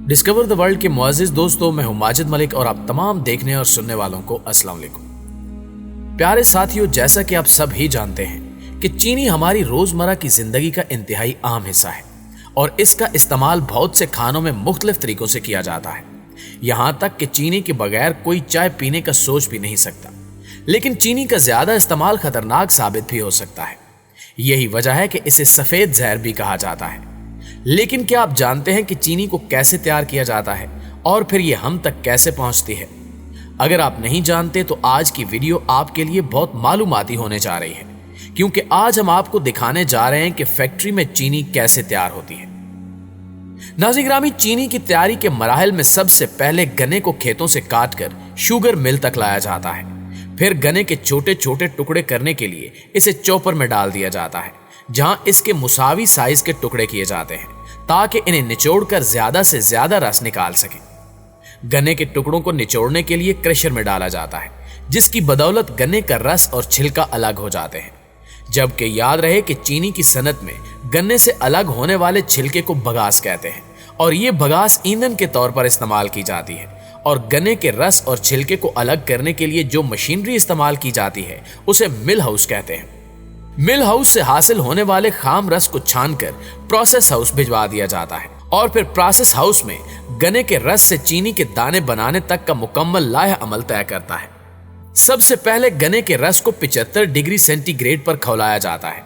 Discover the world के मुअज़्ज़िज़ दोस्तों, मैं हूं माजिद मलिक और आप तमाम देखने और सुनने वालों को अस्सलाम वालेकुम। प्यारे साथियों, जैसा कि आप सब ही जानते हैं कि चीनी हमारी रोजमर्रा की जिंदगी का इंतहाई अहम हिस्सा है और इसका इस्तेमाल बहुत से खानों में मुख्तलिफ तरीकों से किया जाता है। यहां तक कि चीनी के बगैर कोई चाय पीने का सोच भी नहीं सकता। लेकिन चीनी का ज्यादा इस्तेमाल खतरनाक साबित भी हो सकता है। यही वजह है कि इसे सफेद जहर भी कहा जाता है। लेकिन क्या आप जानते हैं कि चीनी को कैसे तैयार किया जाता है और फिर ये हम तक कैसे पहुंचती है? अगर आप नहीं जानते तो आज की वीडियो आपके लिए बहुत मालूमाती होने जा रही है, क्योंकि आज हम आपको दिखाने जा रहे हैं कि फैक्ट्री में चीनी कैसे तैयार होती है। नाज़रीन ग्रामी, चीनी की तैयारी के मराहिल में सबसे पहले गन्ने को खेतों से काटकर शुगर मिल तक लाया जाता है। फिर गन्ने के छोटे छोटे टुकड़े करने के लिए इसे चॉपर में डाल दिया जाता है, जहां इसके मुसावी साइज के टुकड़े किए जाते हैं ताकि इन्हें निचोड़कर ज्यादा से ज्यादा रस निकाल सकें। गन्ने के टुकड़ों को निचोड़ने के लिए क्रशर में डाला जाता है, जिसकी बदौलत गन्ने का रस और छिलका अलग हो जाते हैं। जबकि याद रहे कि चीनी की सनत में गन्ने से अलग होने वाले छिलके को बगास कहते हैं और ये बगास ईंधन के तौर पर इस्तेमाल की जाती है। और गन्ने के रस और छिलके को अलग करने के लिए जो मशीनरी इस्तेमाल की जाती है उसे मिल हाउस कहते हैं। मिल हाउस से हासिल होने वाले खाम रस को छानकर प्रोसेस हाउस भिजवा दिया जाता है और फिर प्रोसेस हाउस में गन्ने के रस से चीनी के दाने बनाने तक का मुकम्मल लाह अमल तय करता है। सबसे पहले गन्ने के रस को 75 डिग्री सेंटीग्रेड पर खौलाया जाता है।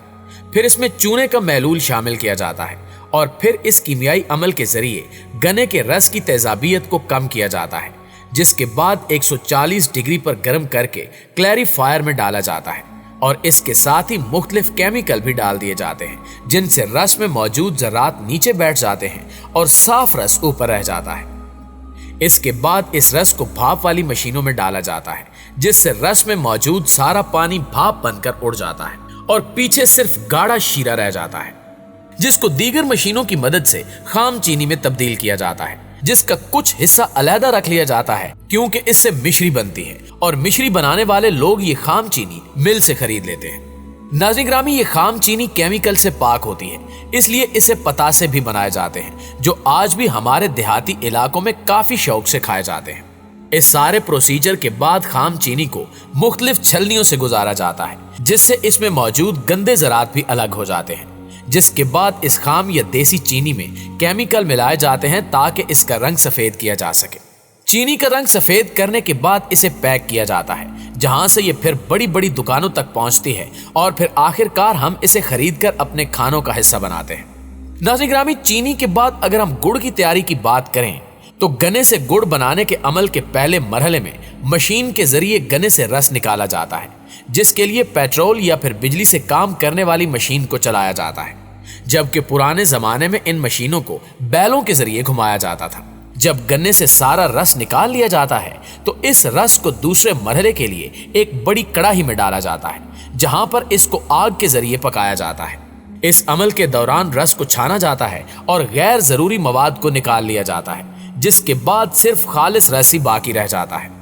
फिर इसमें चूने का महलूल शामिल किया जाता है और फिर इस कीमियाई अमल के जरिए गन्ने के रस की तेजाबियत को कम किया जाता है, जिसके बाद 140 डिग्री पर गर्म करके क्लैरिफायर में डाला जाता है और इसके साथ ही मुख्तलिफ केमिकल भी डाल दिए जाते हैं, जिनसे रस में मौजूद ज़रात नीचे बैठ जाते हैं और साफ रस ऊपर रह जाता है। इसके बाद इस रस को भाप वाली मशीनों में डाला जाता है, जिससे रस में मौजूद सारा पानी भाप बनकर उड़ जाता है और पीछे सिर्फ गाढ़ा शीरा रह जाता है, जिसको दीगर मशीनों की मदद से खाम चीनी में तब्दील किया जाता है, जिसका कुछ हिस्सा अलहदा रख लिया जाता है क्योंकि इससे मिश्री बनती है और मिश्री बनाने वाले लोग ये खाम चीनी मिल से खरीद लेते हैं। नाज़रीन ग्रामी, ये खाम चीनी केमिकल से पाक होती है, इसलिए इसे पतासे भी बनाए जाते हैं, जो आज भी हमारे देहाती इलाकों में काफी शौक से खाए जाते हैं। इस सारे प्रोसीजर के बाद खाम चीनी को मुख्तलिफ छलनियों से गुजारा जाता है, जिससे इसमें मौजूद गंदे ज़रात भी अलग हो जाते हैं। जिसके बाद इस खाम या देसी चीनी में केमिकल मिलाए जाते हैं ताकि इसका रंग सफेद किया जा सके। चीनी का रंग सफेद करने के बाद इसे पैक किया जाता है, जहां से ये फिर बड़ी बड़ी दुकानों तक पहुंचती है और फिर आखिरकार हम इसे खरीदकर अपने खानों का हिस्सा बनाते हैं। नाज़रीन ग्रामी, चीनी के बाद अगर हम गुड़ की तैयारी की बात करें तो गन्ने से गुड़ बनाने के अमल के पहले मरहले में मशीन के जरिए गन्ने से रस निकाला जाता है, जिसके लिए पेट्रोल या फिर बिजली से काम करने वाली मशीन को चलाया जाता है। जबकि पुराने जमाने में इन मशीनों को बैलों के जरिए घुमाया जाता था। जब गन्ने से सारा रस निकाल लिया जाता है तो इस रस को दूसरे मरहले के लिए एक बड़ी कड़ाही में डाला जाता है, जहां पर इसको आग के जरिए पकाया जाता है। इस अमल के दौरान रस को छाना जाता है और गैर जरूरी मवाद को निकाल लिया जाता है, जिसके बाद सिर्फ खालिस रस ही बाकी रह जाता है।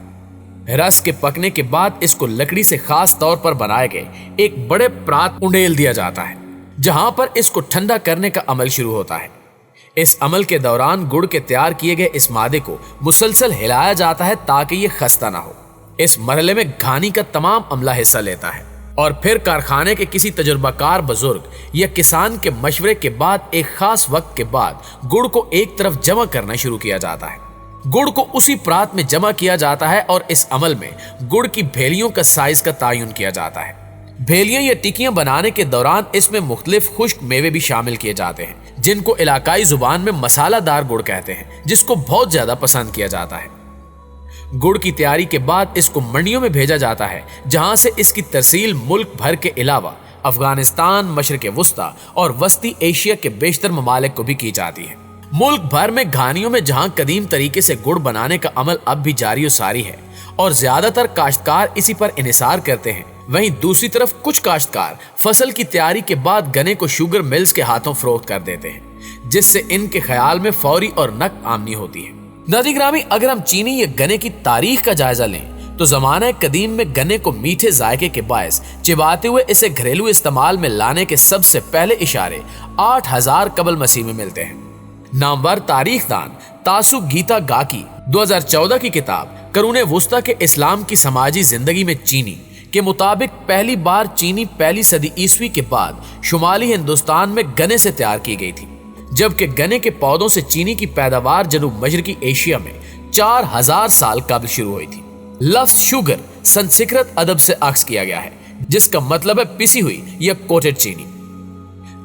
रस के पकने के बाद इसको लकड़ी से खास तौर पर बनाए गए एक बड़े प्रात उंडेल दिया जाता है, जहां पर इसको ठंडा करने का अमल शुरू होता है। इस अमल के दौरान गुड़ के तैयार किए गए इस मादे को मुसलसल हिलाया जाता है ताकि ये खस्ता ना हो। इस मरहले में घानी का तमाम अमला हिस्सा लेता है और फिर कारखाने के किसी तजुर्बाकार बुजुर्ग या किसान के मशवरे के बाद एक खास वक्त के बाद गुड़ को एक तरफ जमा करना शुरू किया जाता है। गुड़ को उसी प्रात में जमा किया जाता है और इस अमल में गुड़ की भेलियों का साइज का तायुन किया जाता है। भेलियां या टिकियां बनाने के दौरान इसमें मुख्तलिफ खुश्क मेवे भी शामिल किए जाते हैं, जिनको इलाकाई जुबान में मसालादार गुड़ कहते हैं, जिसको बहुत ज्यादा पसंद किया जाता है। गुड़ की तैयारी के बाद इसको मंडियों में भेजा जाता है, जहां से इसकी तरसील मुल्क भर के अलावा अफगानिस्तान, मशरिक वस्ता और वस्ती एशिया के बेशतर ममालिक को भी की जाती है। मुल्क भर में घानियों में जहां कदीम तरीके से गुड़ बनाने का अमल अब भी जारी और सारी है और ज्यादातर काश्तकार इसी पर इन्हिसार करते हैं, वहीं दूसरी तरफ कुछ काश्तकार फसल की तैयारी के बाद गन्ने को शुगर मिल्स के हाथों फरोख्त कर देते हैं, जिससे इनके ख्याल में फौरी और नकद आमदनी होती है। नाज़रीन ग्रामी, अगर हम चीनी या गन्ने की तारीख का जायजा लें तो जमाना कदीम में गन्ने को मीठे जायके के बायस चिबाते हुए इसे घरेलू इस्तेमाल में लाने के सबसे पहले इशारे 8000 कबल मसीह में मिलते हैं। नामवर तारीख दान तासु गीता गाकी 2014 की किताब करूने वुस्ता के इस्लाम की समाजी जिंदगी में चीनी के मुताबिक पहली बार चीनी पहली सदी ईस्वी के बाद शुमाली हिंदुस्तान में गन्ने से तैयार की गई थी, जबकि गन्ने के पौधों से चीनी की पैदावार जनूब मशरकी एशिया में 4000 साल कबल शुरू हुई थी। लफ्ज शुगर संस्कृत अदब से अक्स किया गया है, जिसका मतलब है पिसी हुई या कोटेड चीनी।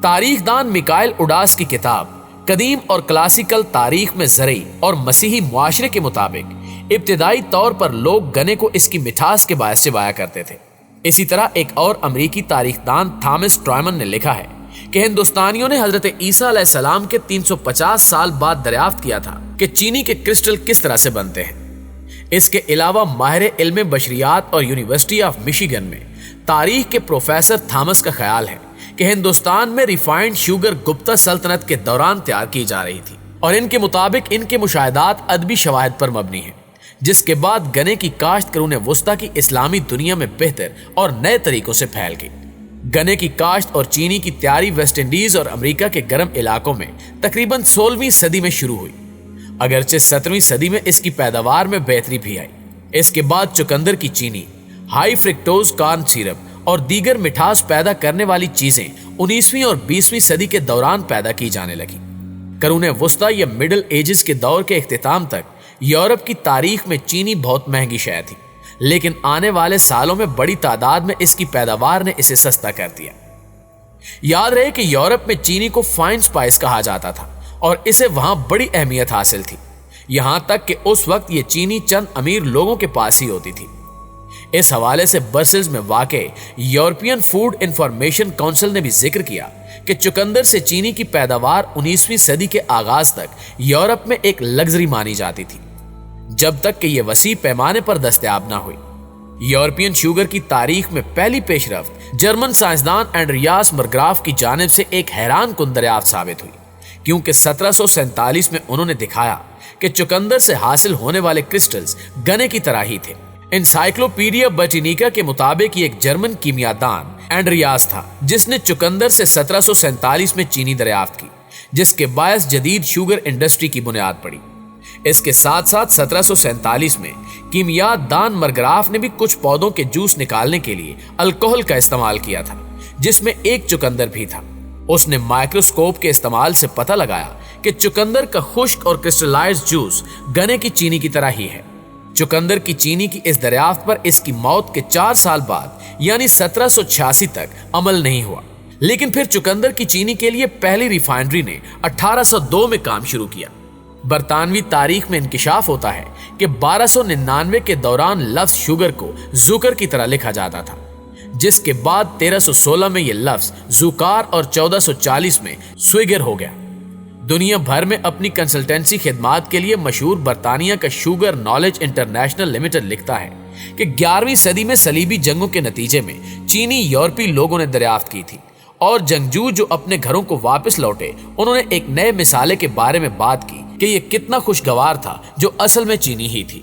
तारीखदान मिकाइल उडास की किताब कदीम और क्लासिकल तारीख में ज़रई और मसीही मुआशरे के मुताबिक इब्तिदाई तौर पर लोग गन्ने को इसकी मिठास के बायस चबाया करते थे। इसी तरह एक और अमरीकी तारीखदान थॉमस ट्रायमन ने लिखा है कि हिंदुस्तानियों ने हजरत ईसा अलैहिस्सलाम के 350 साल बाद दरियाफ्त किया था कि चीनी के क्रिस्टल किस तरह से बनते हैं। इसके अलावा माहिर इल्म बशरियात और यूनिवर्सिटी ऑफ मिशिगन में तारीख के प्रोफेसर थॉमस का ख्याल है कि हिंदुस्तान में रिफाइंड शुगर गुप्ता सल्तनत के दौरान तैयार की जा रही थी और इनके मुताबिक इनके मुशाहिदात अदबी शवाहिद पर मबनी हैं, जिसके बाद गन्ने की काश्त करूने वुस्ता की इस्लामी दुनिया में बेहतर और नए तरीकों से फैल गई। गन्ने की काश्त और चीनी की तैयारी वेस्ट इंडीज और अमेरिका के गर्म इलाकों में तकरीबन 16वीं सदी में शुरू हुई, अगरचे 17वीं सदी में इसकी पैदावार में बेहतरी भी आई। इसके बाद चुकंदर की चीनी, हाई फ्रिक्टोज कॉर्न सिरप और दीगर मिठास पैदा करने वाली चीजें 19वीं और 20वीं सदी के दौरान पैदा की जाने लगी। करूने वुस्ता या मिडिल एजेस के दौर के इख्तिताम तक यूरोप की तारीख में चीनी बहुत महंगी शय थी, लेकिन आने वाले सालों में बड़ी तादाद में इसकी पैदावार ने इसे सस्ता कर दिया। याद रहे कि यूरोप में चीनी को फाइन स्पाइस कहा जाता था और इसे वहां बड़ी अहमियत हासिल थी, यहां तक कि उस वक्त ये चीनी चंद अमीर लोगों के पास ही होती थी। इस हवाले से ब्रसेल्स में वाक़े यूरोपियन फूड इंफॉर्मेशन काउंसिल ने भी जिक्र किया कि चुकंदर से चीनी की पैदावार 19वीं सदी के आगाज तक यूरोप में एक लग्जरी मानी जाती थी, जब तक कि यह वसी पैमाने पर दस्तयाब ना हुई। यूरोपियन शुगर की तारीख में पहली पेशरफ्त जर्मन साइंसदान एंड्रियास मरग्राफ की जानिब से एक हैरान कुन दरियाफ्त साबित हुई, क्योंकि 1747 में उन्होंने दिखाया कि चुकंदर से हासिल होने वाले क्रिस्टल्स गन्ने की तरह ही थे। एनसाइक्लोपीडिया बटिनिका के मुताबिक ये एक जर्मन कीमियादान एंड्रियास था जिसने चुकंदर से 1747 में चीनी दरियाफ्त की, जिसके बायस जदीद शुगर इंडस्ट्री की बुनियाद पड़ी। इसके साथ साथ 1747 में कीमियादान मरग्राफ ने भी कुछ पौधों के जूस निकालने के लिए अल्कोहल का इस्तेमाल किया था, जिसमें एक चुकंदर भी था। उसने माइक्रोस्कोप के इस्तेमाल से पता लगाया कि चुकंदर का खुश्क और क्रिस्टलाइज्ड जूस गन्ने की चीनी की तरह ही है। चुकंदर की चीनी की इस दरियाफ्त पर इसकी मौत के 4 साल बाद यानी 1786 तक अमल नहीं हुआ, लेकिन फिर चुकंदर की चीनी के लिए पहली रिफाइनरी ने 1802 में काम शुरू किया। बरतानवी तारीख में इंकिशाफ होता है कि 1299 के दौरान लफ्ज शुगर को जुकर की तरह लिखा जाता था, जिसके बाद 1316 में यह लफ्ज जुकार और 1440 में स्विगर हो गया। दुनिया भर में अपनी कंसल्टेंसी खिदमात के लिए मशहूर बरतानिया का शुगर नॉलेज इंटरनेशनल लिमिटेड लिखता है कि 11वीं सदी में सलीबी जंगों के नतीजे में चीनी यूरोपीय लोगों ने दरियाफ्त की थी और जंगजू जो अपने घरों को वापस लौटे उन्होंने एक नए मिसाले के बारे में बात की कि यह कितना खुशगवार था जो असल में चीनी ही थी।